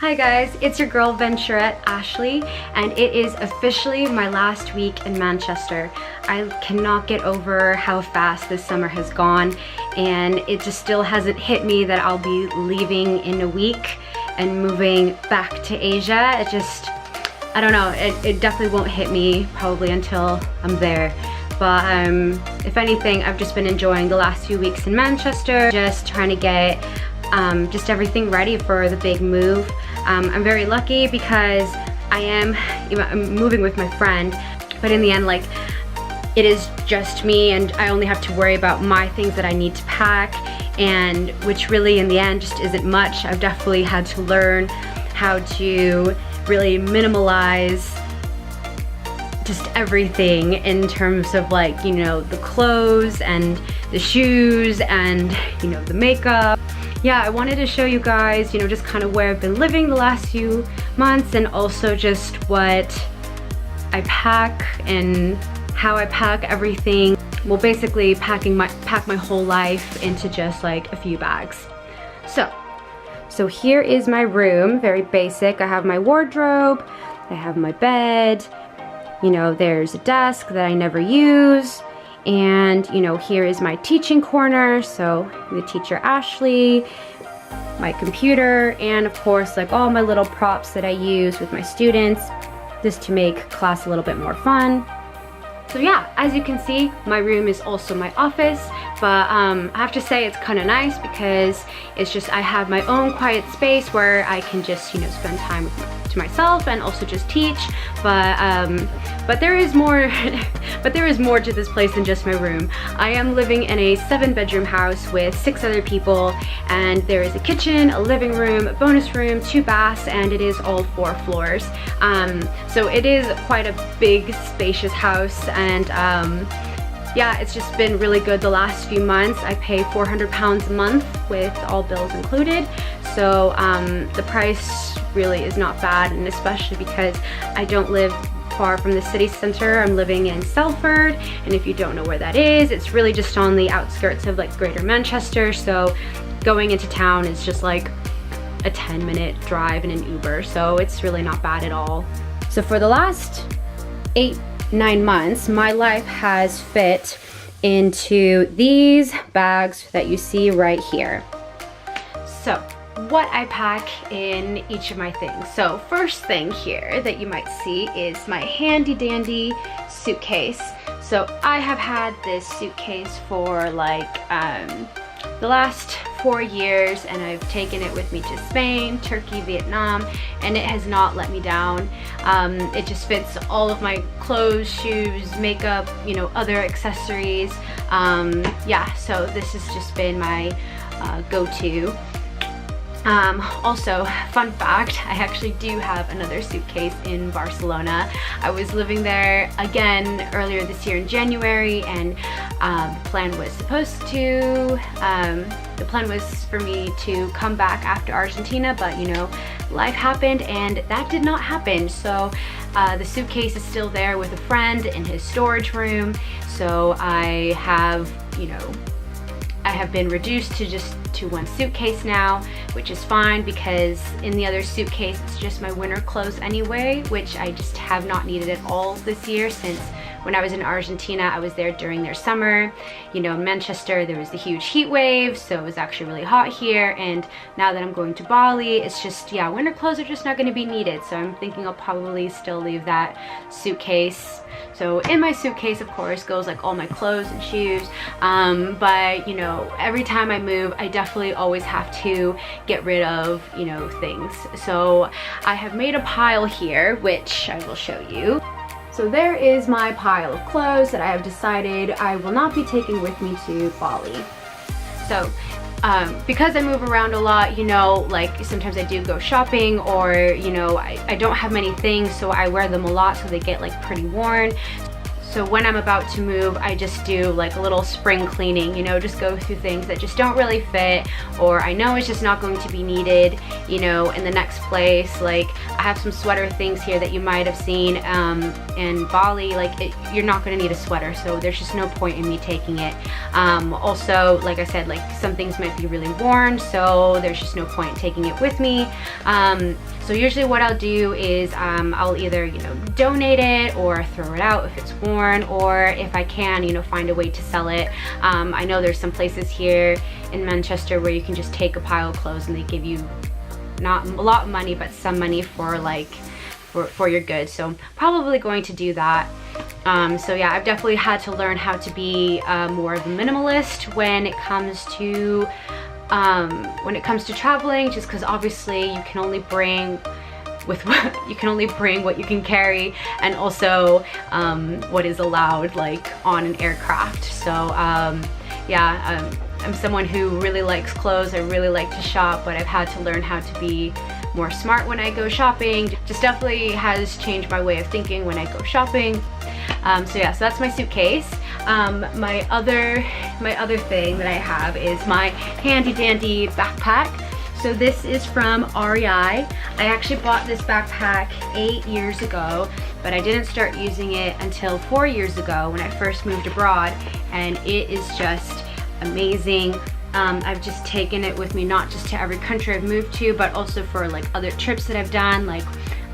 Hi guys, it's your girl Venture-Ette, Ashley, and it is officially my last week in Manchester. I cannot get over how fast this summer has gone, and it just still hasn't hit me that I'll be leaving in a week and moving back to Asia. I don't know, it definitely won't hit me probably until I'm there. But if anything, I've just been enjoying the last few weeks in Manchester, just trying to get just everything ready for the big move. I'm very lucky because I'm moving with my friend, but in the end, like, it is just me and I only have to worry about my things that I need to pack, and which really in the end just isn't much. I've definitely had to learn how to really minimalize just everything in terms of, like, you know, the clothes and the shoes and, you know, the makeup. Yeah, I wanted to show you guys, you know, just kind of where I've been living the last few months, and also just what I pack and how I pack everything. Well, basically pack my whole life into just like a few bags. So here is my room, very basic. I have my wardrobe, I have my bed, you know, there's a desk that I never use. And, you know, here is my teaching corner, so the teacher Ashley, my computer, and of course, like, all my little props that I use with my students just to make class a little bit more fun. So yeah, as you can see, my room is also my office, but I have to say it's kind of nice because it's just, I have my own quiet space where I can just, you know, spend time to myself and also just teach. But there is more but there is more to this place than just my room. I am living in a 7-bedroom house with 6 other people, and there is a kitchen, a living room, a bonus room, 2 baths, and it is all 4 floors. So it is quite a big, spacious house, and yeah, it's just been really good the last few months. I pay £400 a month with all bills included, so the price really is not bad, and especially because I don't live far from the city center. I'm living in Salford, and if you don't know where that is, it's really just on the outskirts of like Greater Manchester, so going into town is just like a 10-minute drive in an Uber, so it's really not bad at all. So for the last 8-9 months, my life has fit into these bags that you see right here. So what I pack in each of my things. So first thing here that you might see is my handy dandy suitcase. So I have had this suitcase for like the last 4 years, and I've taken it with me to Spain, Turkey, Vietnam, and it has not let me down. It just fits all of my clothes, shoes, makeup, you know, other accessories. Yeah, so this has just been my go-to. Also, fun fact, I actually do have another suitcase in Barcelona. I was living there again earlier this year in January, and the plan was for me to come back after Argentina, but you know, life happened and that did not happen. So the suitcase is still there with a friend in his storage room. So I have, you know, I have been reduced to just to 1 suitcase now, which is fine because in the other suitcase it's just my winter clothes anyway, which I just have not needed at all this year, since when I was in Argentina, I was there during their summer. You know, in Manchester there was the huge heat wave, so it was actually really hot here, and now that I'm going to Bali, it's just, yeah, winter clothes are just not going to be needed, so I'm thinking I'll probably still leave that suitcase. So in my suitcase, of course, goes like all my clothes and shoes, but you know, every time I move, I definitely always have to get rid of, you know, things. So I have made a pile here, which I will show you. So there is my pile of clothes that I have decided I will not be taking with me to Bali. So because I move around a lot, you know, like sometimes I do go shopping, or you know, I don't have many things, so I wear them a lot so they get like pretty worn. So when I'm about to move, I just do like a little spring cleaning, you know, just go through things that just don't really fit, or I know it's just not going to be needed, you know, in the next place. Like I have some sweater things here that you might have seen in Bali. Like you're not going to need a sweater, so there's just no point in me taking it. Also, like I said, like some things might be really worn, so there's just no point in taking it with me. So usually what I'll do is I'll either, you know, donate it or throw it out if it's worn, or if I can, you know, find a way to sell it. I know there's some places here in Manchester where you can just take a pile of clothes and they give you not a lot of money, but some money for like for your goods. So I'm probably going to do that. So yeah, I've definitely had to learn how to be more of a minimalist when it comes to traveling, just because obviously you can only bring what you can carry, and also what is allowed like on an aircraft. So yeah, I'm someone who really likes clothes. I really like to shop, but I've had to learn how to be more smart when I go shopping. Just definitely has changed my way of thinking when I go shopping. So yeah, so that's my suitcase. My other thing that I have is my handy dandy backpack. So this is from REI. I actually bought this backpack 8 years ago, but I didn't start using it until 4 years ago when I first moved abroad, and it is just amazing. I've just taken it with me, not just to every country I've moved to, but also for like other trips that I've done. Like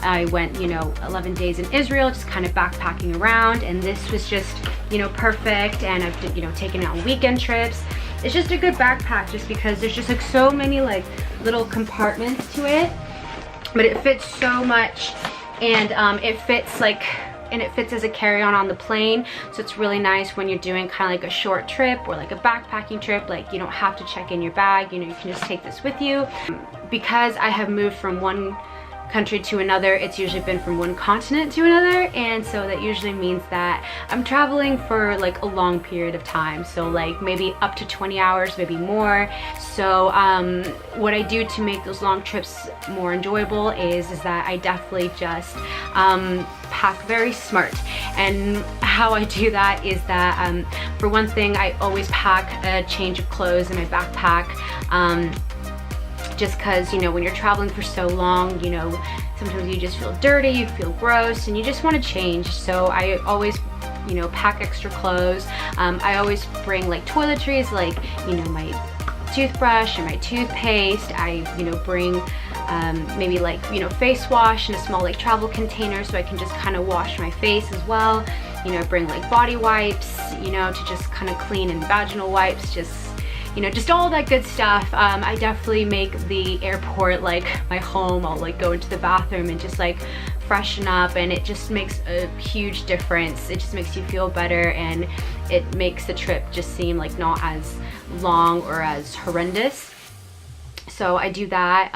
I went, you know, 11 days in Israel, just kind of backpacking around, and this was just, you know, perfect. And I've, you know, taken it on weekend trips. It's just a good backpack just because there's just like so many like little compartments to it, but it fits so much, and it fits as a carry-on on the plane. So it's really nice when you're doing kind of like a short trip or like a backpacking trip. Like you don't have to check in your bag, you know, you can just take this with you. Because I have moved from one country to another, it's usually been from one continent to another, and so that usually means that I'm traveling for like a long period of time, so like maybe up to 20 hours, maybe more. So what I do to make those long trips more enjoyable is that I definitely just pack very smart. And how I do that is that for one thing, I always pack a change of clothes in my backpack. Just because, you know, when you're traveling for so long, you know, sometimes you just feel dirty, you feel gross, and you just want to change. So I always, you know, pack extra clothes. I always bring like toiletries, like, you know, my toothbrush and my toothpaste. I, you know, bring maybe like, you know, face wash in a small like travel container so I can just kind of wash my face as well. You know, I bring like body wipes, you know, to just kind of clean, and vaginal wipes, just, you know, just all that good stuff. I definitely make the airport like my home. I'll like go into the bathroom and just like freshen up, and it just makes a huge difference. It just makes you feel better, and it makes the trip just seem like not as long or as horrendous. So I do that.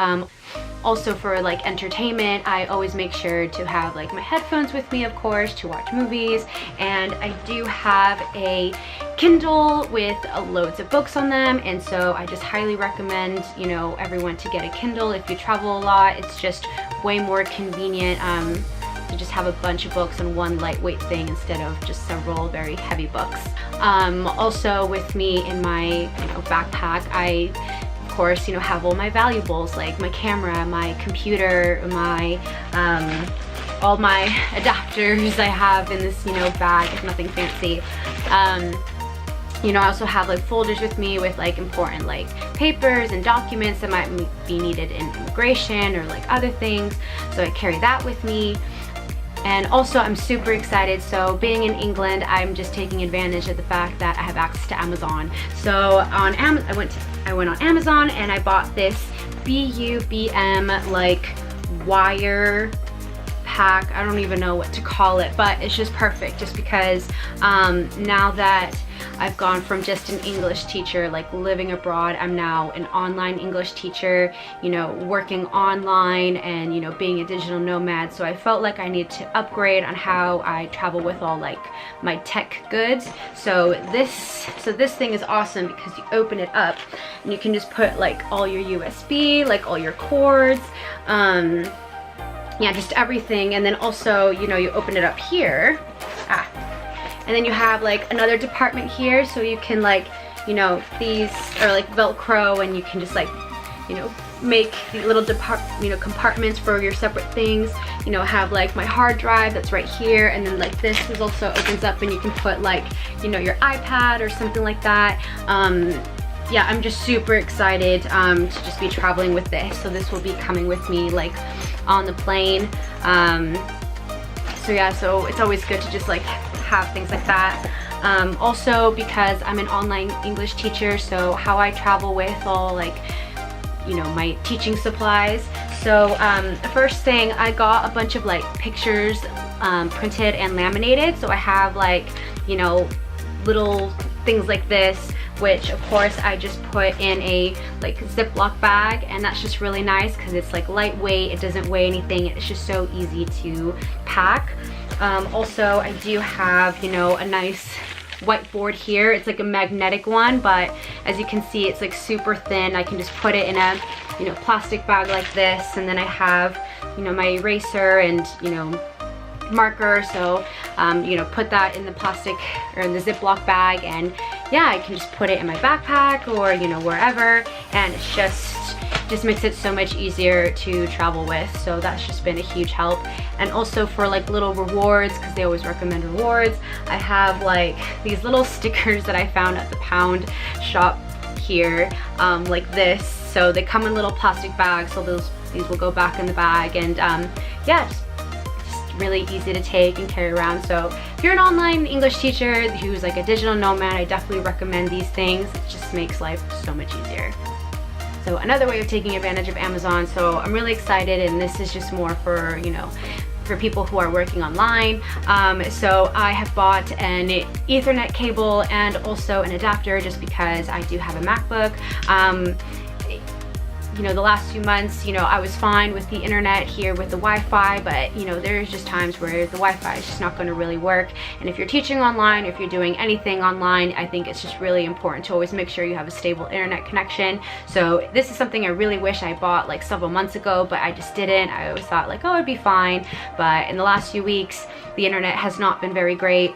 Also for like entertainment, I always make sure to have like my headphones with me, of course, to watch movies. And I do have a Kindle with loads of books on them, and so I just highly recommend, you know, everyone to get a Kindle if you travel a lot. It's just way more convenient to just have a bunch of books on one lightweight thing instead of just several very heavy books. Also with me in my, you know, backpack, I of course, you know, have all my valuables like my camera, my computer, my all my adapters I have in this, you know, bag. It's nothing fancy. You know, I also have like folders with me with like important like papers and documents that might be needed in immigration or like other things, so I carry that with me. And also I'm super excited, so being in England, I'm just taking advantage of the fact that I have access to Amazon. So on I went on Amazon and I bought this BUBM like wire pack. I don't even know what to call it, but it's just perfect, just because now that I've gone from just an English teacher, like living abroad, I'm now an online English teacher, you know, working online and, you know, being a digital nomad. So I felt like I needed to upgrade on how I travel with all like my tech goods. So this thing is awesome because you open it up and you can just put like all your USB, like all your cords, yeah, just everything. And then also, you know, you open it up here. And then you have like another department here, so you can like, you know, these are like Velcro, and you can just like, you know, make the little compartments for your separate things. You know, have like my hard drive that's right here, and then like this is also opens up and you can put like, you know, your iPad or something like that. Yeah, I'm just super excited to just be traveling with this. So this will be coming with me like on the plane. So yeah, so it's always good to just like have things like that. Also because I'm an online English teacher, so how I travel with all like, you know, my teaching supplies. So the first thing, I got a bunch of like pictures printed and laminated. So I have like, you know, little things like this, which of course I just put in a like Ziploc bag, and that's just really nice because it's like lightweight, it doesn't weigh anything, it's just so easy to pack. Also I do have, you know, a nice whiteboard here. It's like a magnetic one, but as you can see, it's like super thin. I can just put it in a, you know, plastic bag like this, and then I have, you know, my eraser and, you know, marker. So you know, put that in the plastic or in the Ziploc bag, and yeah, I can just put it in my backpack or, you know, wherever, and it's just makes it so much easier to travel with. So that's just been a huge help. And also for like little rewards, because they always recommend rewards, I have like these little stickers that I found at the pound shop here, like this. So they come in little plastic bags, so these will go back in the bag, and yeah, just really easy to take and carry around. So if you're an online English teacher who's like a digital nomad, I definitely recommend these things. It just makes life so much easier. So another way of taking advantage of Amazon, so I'm really excited, and this is just more for, you know, for people who are working online. So I have bought an Ethernet cable and also an adapter, just because I do have a MacBook. You know, the last few months, you know, I was fine with the internet here with the Wi-Fi, but you know, there's just times where the Wi-Fi is just not going to really work. And if you're teaching online, if you're doing anything online, I think it's just really important to always make sure you have a stable internet connection. So this is something I really wish I bought like several months ago, but I just didn't. I always thought like, oh, it'd be fine. But in the last few weeks, the internet has not been very great.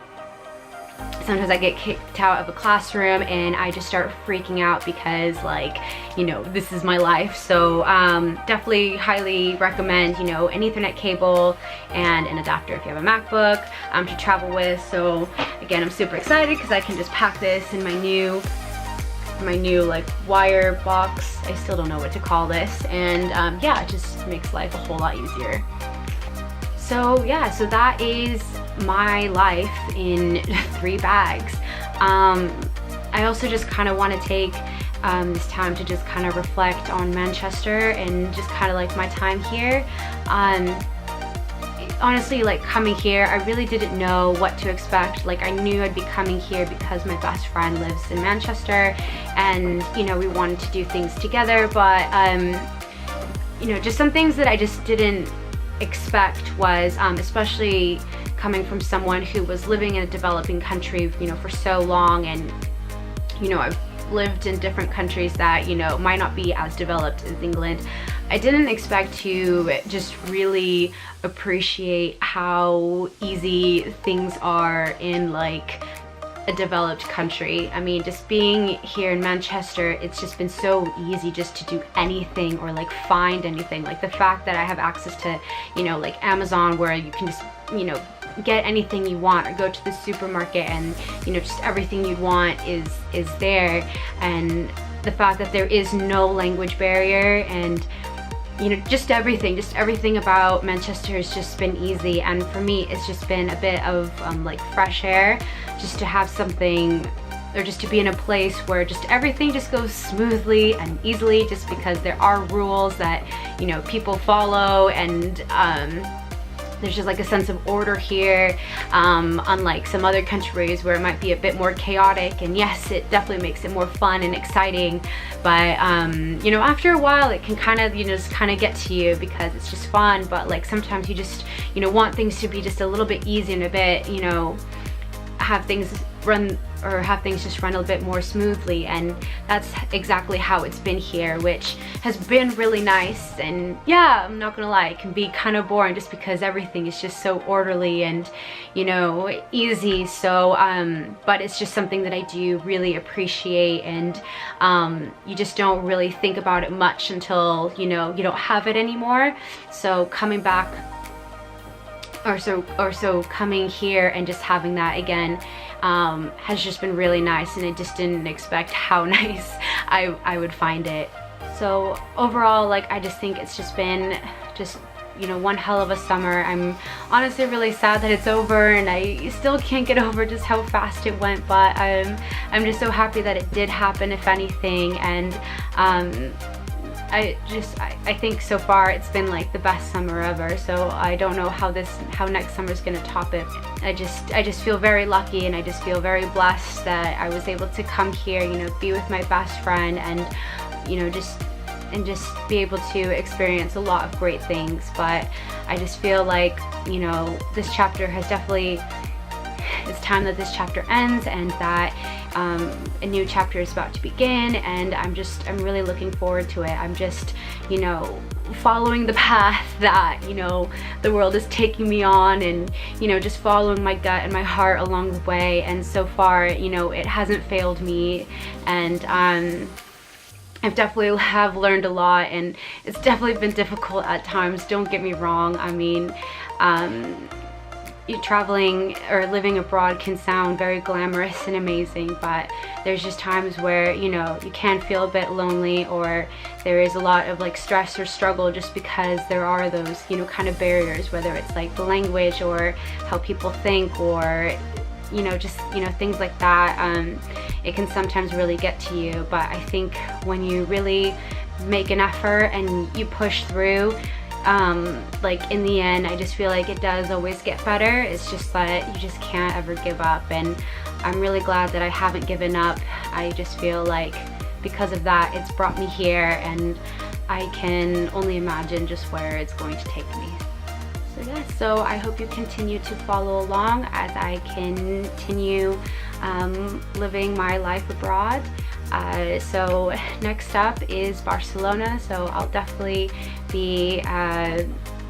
Sometimes I get kicked out of a classroom and I just start freaking out because, like, you know, this is my life. So definitely highly recommend, you know, an Ethernet cable and an adapter if you have a MacBook to travel with. So again, I'm super excited because I can just pack this in my new like wire box. I still don't know what to call this, and yeah, it just makes life a whole lot easier. So yeah, so that is my life in 3 bags. I also just kind of want to take this time to just kind of reflect on Manchester and just kind of like my time here. Honestly, like coming here, I really didn't know what to expect. Like I knew I'd be coming here because my best friend lives in Manchester, and you know, we wanted to do things together, but you know, just some things that I just didn't expect was, especially coming from someone who was living in a developing country, you know, for so long, and you know, I've lived in different countries that, you know, might not be as developed as England. I didn't expect to just really appreciate how easy things are in like a developed country. I mean, just being here in Manchester, it's just been so easy just to do anything or like find anything. Like the fact that I have access to, you know, like Amazon, where you can just, you know, get anything you want, or go to the supermarket and, you know, just everything you'd want is there. And the fact that there is no language barrier, and you know, just everything about Manchester has just been easy. And for me, it's just been a bit of like fresh air, just to have something, or just to be in a place where just everything just goes smoothly and easily, just because there are rules that, you know, people follow, and there's just like a sense of order here, unlike some other countries where it might be a bit more chaotic. And yes, it definitely makes it more fun and exciting, but you know, after a while it can kind of, you know, just kind of get to you because it's just fun. But like sometimes you just, you know, want things to be just a little bit easy and a bit, you know, have things run or have things just run a bit more smoothly, and that's exactly how it's been here, which has been really nice. And yeah, I'm not gonna lie, it can be kind of boring just because everything is just so orderly and, you know, easy. So but it's just something that I do really appreciate, and you just don't really think about it much until, you know, you don't have it anymore. So coming back, or so coming here and just having that again has just been really nice, and I just didn't expect how nice I would find it. So overall, like, I just think it's just been you know, one hell of a summer. I'm honestly really sad that it's over, and I still can't get over just how fast it went, but I'm just so happy that it did happen, if anything. And I think so far it's been like the best summer ever, so I don't know how next summer's gonna top it. I just feel very lucky, and I just feel very blessed that I was able to come here, you know, be with my best friend, and, you know, just be able to experience a lot of great things. But I just feel like, you know, this chapter has definitely, it's time that this chapter ends, and that a new chapter is about to begin, and I'm really looking forward to it. I'm just, you know, following the path that, you know, the world is taking me on, and, you know, just following my gut and my heart along the way. And so far, you know, it hasn't failed me, and I've definitely have learned a lot, and it's definitely been difficult at times, don't get me wrong. I mean, traveling or living abroad can sound very glamorous and amazing, but there's just times where, you know, you can feel a bit lonely, or there is a lot of like stress or struggle, just because there are those, you know, kind of barriers, whether it's like the language or how people think, or, you know, just, you know, things like that. It can sometimes really get to you, but I think when you really make an effort and you push through, like, in the end, I just feel like it does always get better. It's just that you just can't ever give up, and I'm really glad that I haven't given up. I just feel like because of that, it's brought me here, and I can only imagine just where it's going to take me. So yeah, so I hope you continue to follow along as I continue living my life abroad. So next up is Barcelona, so I'll definitely be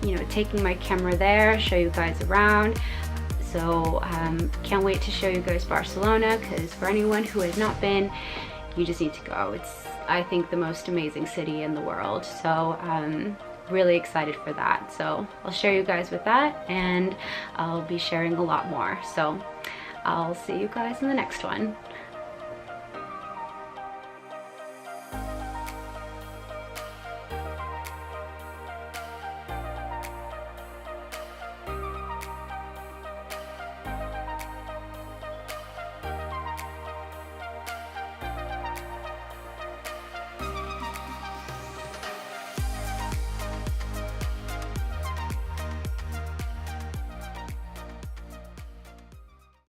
you know, taking my camera there, show you guys around. So can't wait to show you guys Barcelona, because for anyone who has not been, you just need to go. It's, I think, the most amazing city in the world. So really excited for that. So I'll share you guys with that, and I'll be sharing a lot more. So I'll see you guys in the next one.